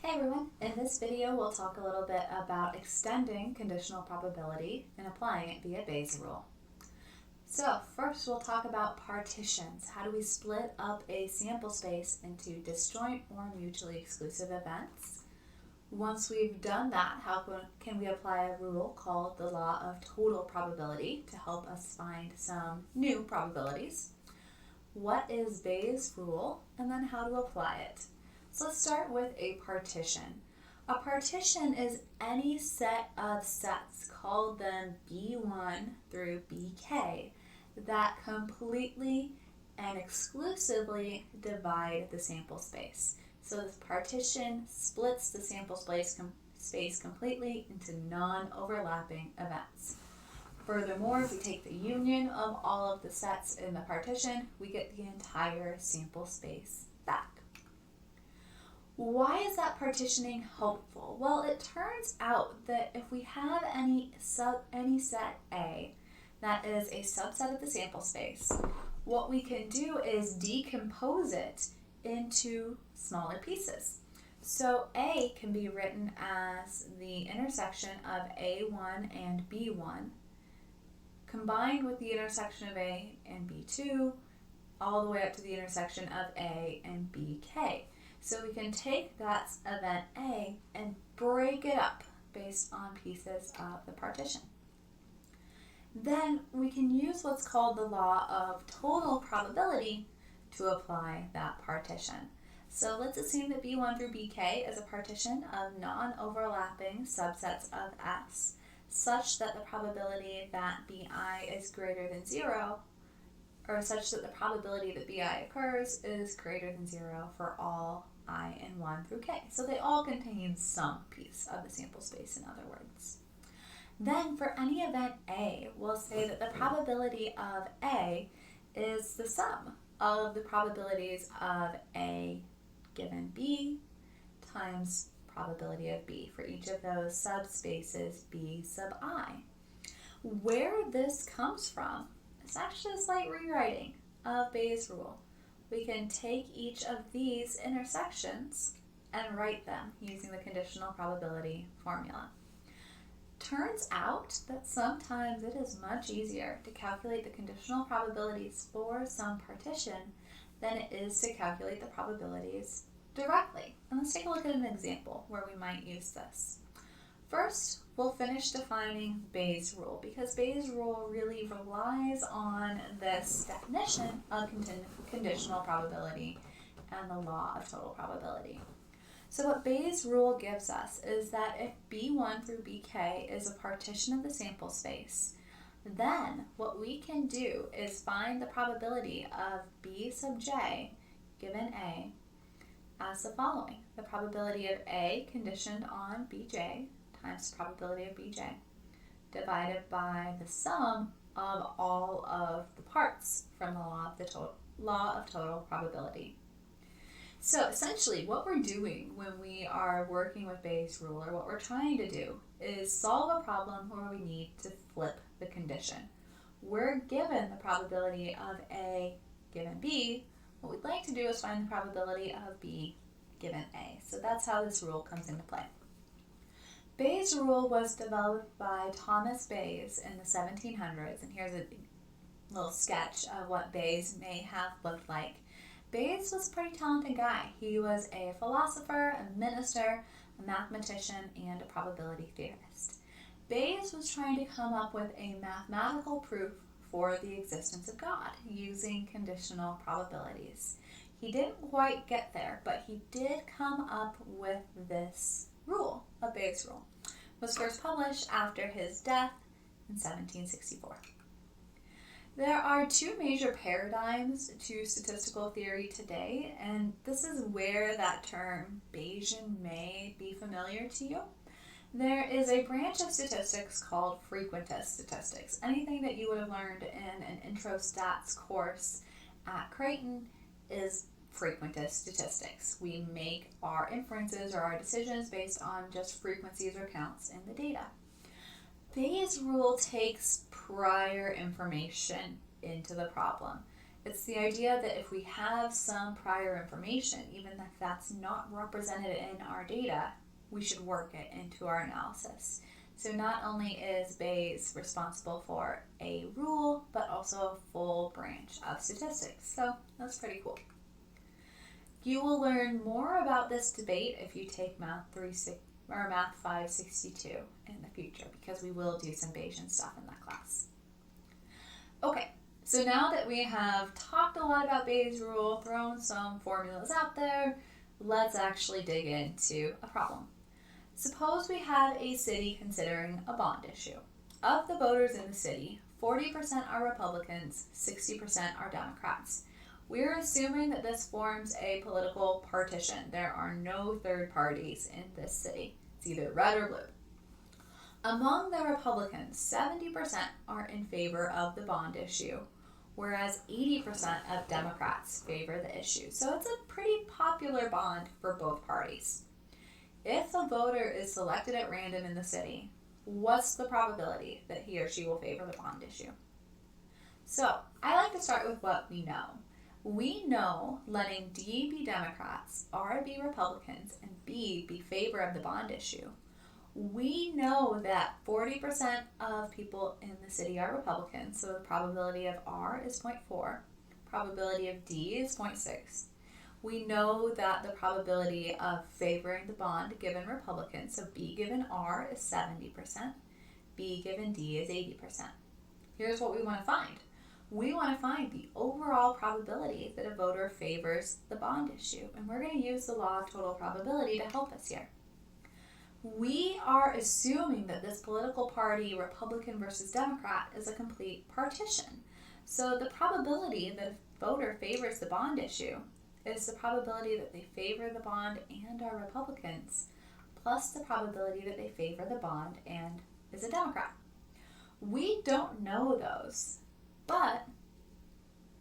Hey everyone, in this video we'll talk a little bit about extending conditional probability and applying it via Bayes' rule. So first we'll talk about partitions. How do we split up a sample space into disjoint or mutually exclusive events? Once we've done that, how can we apply a rule called the Law of Total Probability to help us find some new probabilities? What is Bayes' rule, and then how to apply it? So let's start with a partition. A partition is any set of sets, call them B1 through BK, that completely and exclusively divide the sample space. So this partition splits the sample space completely into non-overlapping events. Furthermore, if we take the union of all of the sets in the partition, we get the entire sample space back. Why is that partitioning helpful? Well, it turns out that if we have any set A that is a subset of the sample space, what we can do is decompose it into smaller pieces. So A can be written as the intersection of A1 and B1 combined with the intersection of A and B2 all the way up to the intersection of A and BK. So we can take that event A and break it up based on pieces of the partition. Then we can use what's called the law of total probability to apply that partition. So let's assume that B1 through BK is a partition of non-overlapping subsets of S, such that the probability that BI is greater than 0, or such that the probability that BI occurs is greater than 0 for all I in 1 through K. So they all contain some piece of the sample space, in other words. Then for any event A, we'll say that the probability of A is the sum of the probabilities of A given B times probability of B for each of those subspaces B sub I. Where this comes from, it's actually a slight rewriting of Bayes' rule. We can take each of these intersections and write them using the conditional probability formula. Turns out that sometimes it is much easier to calculate the conditional probabilities for some partition than it is to calculate the probabilities directly. And let's take a look at an example where we might use this. First, we'll finish defining Bayes' rule because Bayes' rule really relies on this definition of conditional probability and the law of total probability. So what Bayes' rule gives us is that if B1 through BK is a partition of the sample space, then what we can do is find the probability of B sub j given A as the following. The probability of A conditioned on Bj times the probability of Bj divided by the sum of all of the parts from the law of total probability. So essentially what we're doing when we are working with Bayes' rule, or what we're trying to do, is solve a problem where we need to flip the condition. We're given the probability of A given B. What we'd like to do is find the probability of B given A. So that's how this rule comes into play. Bayes' rule was developed by Thomas Bayes in the 1700s, and here's a little sketch of what Bayes may have looked like. Bayes was a pretty talented guy. He was a philosopher, a minister, a mathematician, and a probability theorist. Bayes was trying to come up with a mathematical proof for the existence of God using conditional probabilities. He didn't quite get there, but he did come up with this rule, a Bayes' rule. It was first published after his death in 1764. There are two major paradigms to statistical theory today, and this is where that term Bayesian may be familiar to you. There is a branch of statistics called frequentist statistics. Anything that you would have learned in an intro stats course at Creighton is frequentist statistics. We make our inferences or our decisions based on just frequencies or counts in the data. Bayes' rule takes prior information into the problem. It's the idea that if we have some prior information, even if that's not represented in our data, we should work it into our analysis. So not only is Bayes responsible for a rule, but also a full branch of statistics. So that's pretty cool. You will learn more about this debate if you take Math 562 in the future, because we will do some Bayesian stuff in that class. Okay, so now that we have talked a lot about Bayes' rule, thrown some formulas out there, let's actually dig into a problem. Suppose we have a city considering a bond issue. Of the voters in the city, 40% are Republicans, 60% are Democrats. We're assuming that this forms a political partition. There are no third parties in this city. It's either red or blue. Among the Republicans, 70% are in favor of the bond issue, whereas 80% of Democrats favor the issue. So it's a pretty popular bond for both parties. If a voter is selected at random in the city, what's the probability that he or she will favor the bond issue? So I like to start with what we know. We know letting D be Democrats, R be Republicans, and B be favor of the bond issue. We know that 40% of people in the city are Republicans, so the probability of R is 0.4, probability of D is 0.6. We know that the probability of favoring the bond given Republicans, so B given R is 70%, B given D is 80%. Here's what we want to find. We want to find the overall probability that a voter favors the bond issue, and we're going to use the law of total probability to help us here. We are assuming that this political party, Republican versus Democrat, is a complete partition. So the probability that a voter favors the bond issue is the probability that they favor the bond and are Republicans, plus the probability that they favor the bond and is a Democrat. We don't know those, but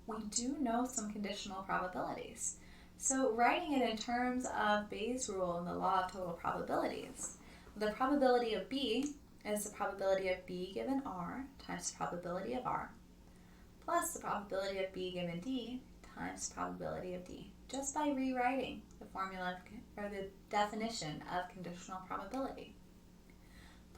we do know some conditional probabilities. So writing it in terms of Bayes' rule and the law of total probabilities, the probability of B is the probability of B given R times the probability of R, plus the probability of B given D times the probability of D, just by rewriting the formula or the definition of conditional probability.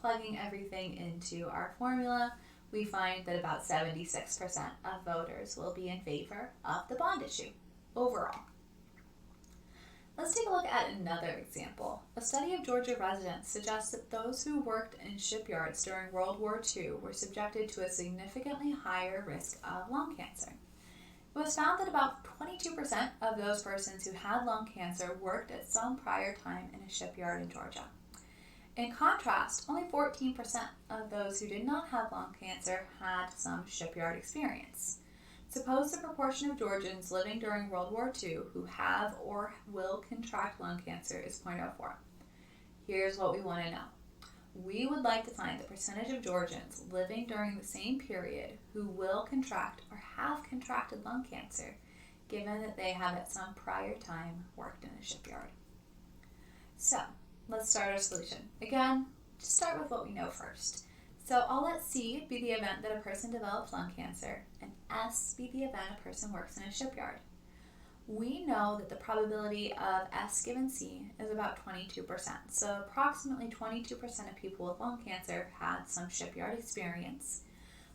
Plugging everything into our formula, we find that about 76% of voters will be in favor of the bond issue overall. Let's take a look at another example. A study of Georgia residents suggests that those who worked in shipyards during World War II were subjected to a significantly higher risk of lung cancer. It was found that about 22% of those persons who had lung cancer worked at some prior time in a shipyard in Georgia. In contrast, only 14% of those who did not have lung cancer had some shipyard experience. Suppose the proportion of Georgians living during World War II who have or will contract lung cancer is 0.04. Here's what we want to know. We would like to find the percentage of Georgians living during the same period who will contract or have contracted lung cancer, given that they have at some prior time worked in a shipyard. So, let's start our solution. Again, just start with what we know first. So I'll let C be the event that a person develops lung cancer, and S be the event a person works in a shipyard. We know that the probability of S given C is about 22%. So approximately 22% of people with lung cancer had some shipyard experience.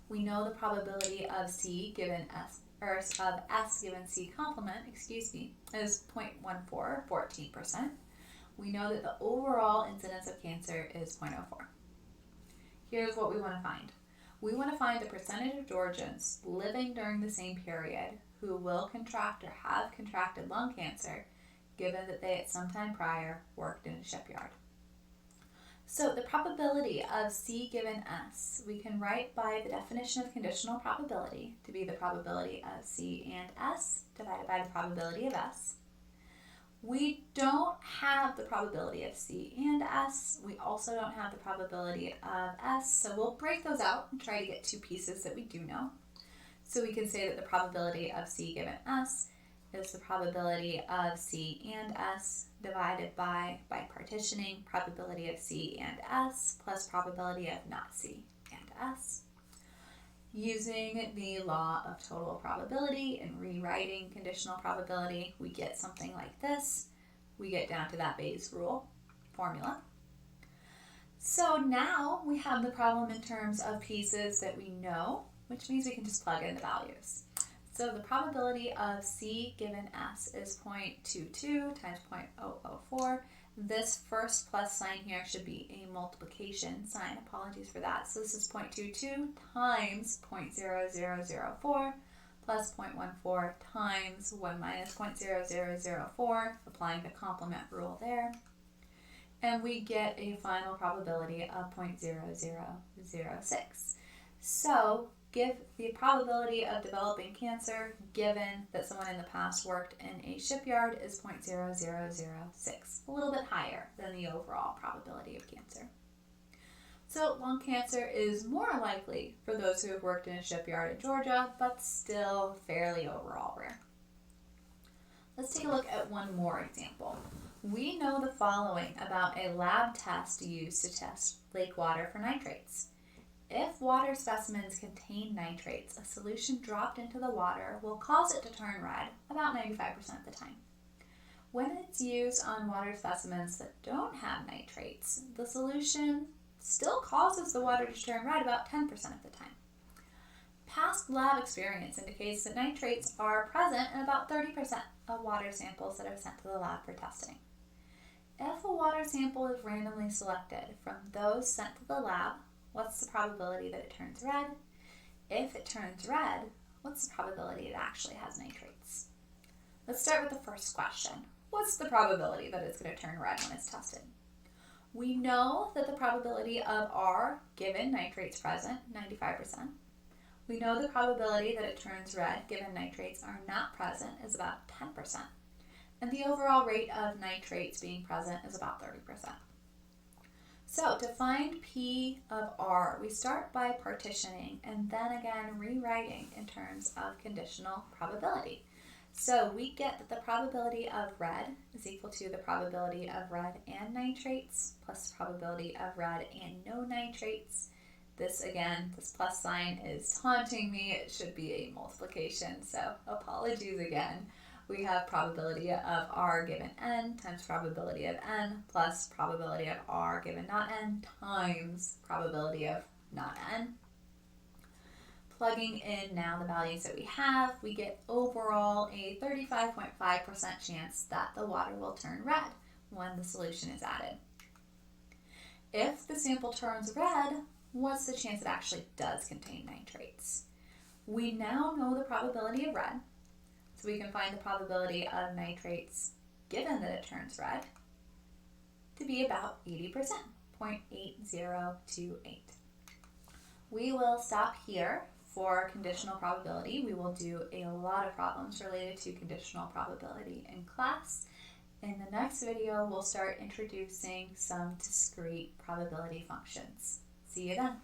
We know the probability of C given S, or of S given C complement, is 0.14, 14%. We know that the overall incidence of cancer is 0.04. Here's what we want to find. We want to find the percentage of Georgians living during the same period who will contract or have contracted lung cancer, given that they at some time prior worked in a shipyard. So the probability of C given S, we can write by the definition of conditional probability to be the probability of C and S divided by the probability of S. We don't have the probability of C and S. We also don't have the probability of S, so we'll break those out and try to get two pieces that we do know. So we can say that the probability of C given S is the probability of C and S divided by partitioning, probability of C and S plus probability of not C and S. Using the law of total probability and rewriting conditional probability, we get something like this. We get down to that Bayes rule formula. So now we have the problem in terms of pieces that we know, which means we can just plug in the values. So the probability of C given S is 0.22 times 0.004. This first plus sign here should be a multiplication sign. Apologies for that. So this is 0.22 times 0.0004 plus 0.14 times 1 minus 0.0004, applying the complement rule there. And we get a final probability of 0.0006. So give the probability of developing cancer, given that someone in the past worked in a shipyard, is 0.0006, a little bit higher than the overall probability of cancer. So lung cancer is more likely for those who have worked in a shipyard in Georgia, but still fairly overall rare. Let's take a look at one more example. We know the following about a lab test used to test lake water for nitrates. If water specimens contain nitrates, a solution dropped into the water will cause it to turn red about 95% of the time. When it's used on water specimens that don't have nitrates, the solution still causes the water to turn red about 10% of the time. Past lab experience indicates that nitrates are present in about 30% of water samples that are sent to the lab for testing. If a water sample is randomly selected from those sent to the lab, what's the probability that it turns red? If it turns red, what's the probability it actually has nitrates? Let's start with the first question. What's the probability that it's going to turn red when it's tested? We know that the probability of R given nitrates present, 95%. We know the probability that it turns red given nitrates are not present is about 10%. And the overall rate of nitrates being present is about 30%. So to find P of R, we start by partitioning and then again rewriting in terms of conditional probability. So we get that the probability of red is equal to the probability of red and nitrates plus the probability of red and no nitrates. This again, this plus sign is taunting me. It should be a multiplication, so apologies again. We have probability of R given N times probability of N plus probability of R given not N times probability of not N. Plugging in now the values that we have, we get overall a 35.5% chance that the water will turn red when the solution is added. If the sample turns red, what's the chance it actually does contain nitrates? We now know the probability of red, so we can find the probability of nitrates, given that it turns red, to be about 80%, 0.8028. We will stop here for conditional probability. We will do a lot of problems related to conditional probability in class. In the next video, we'll start introducing some discrete probability functions. See you then.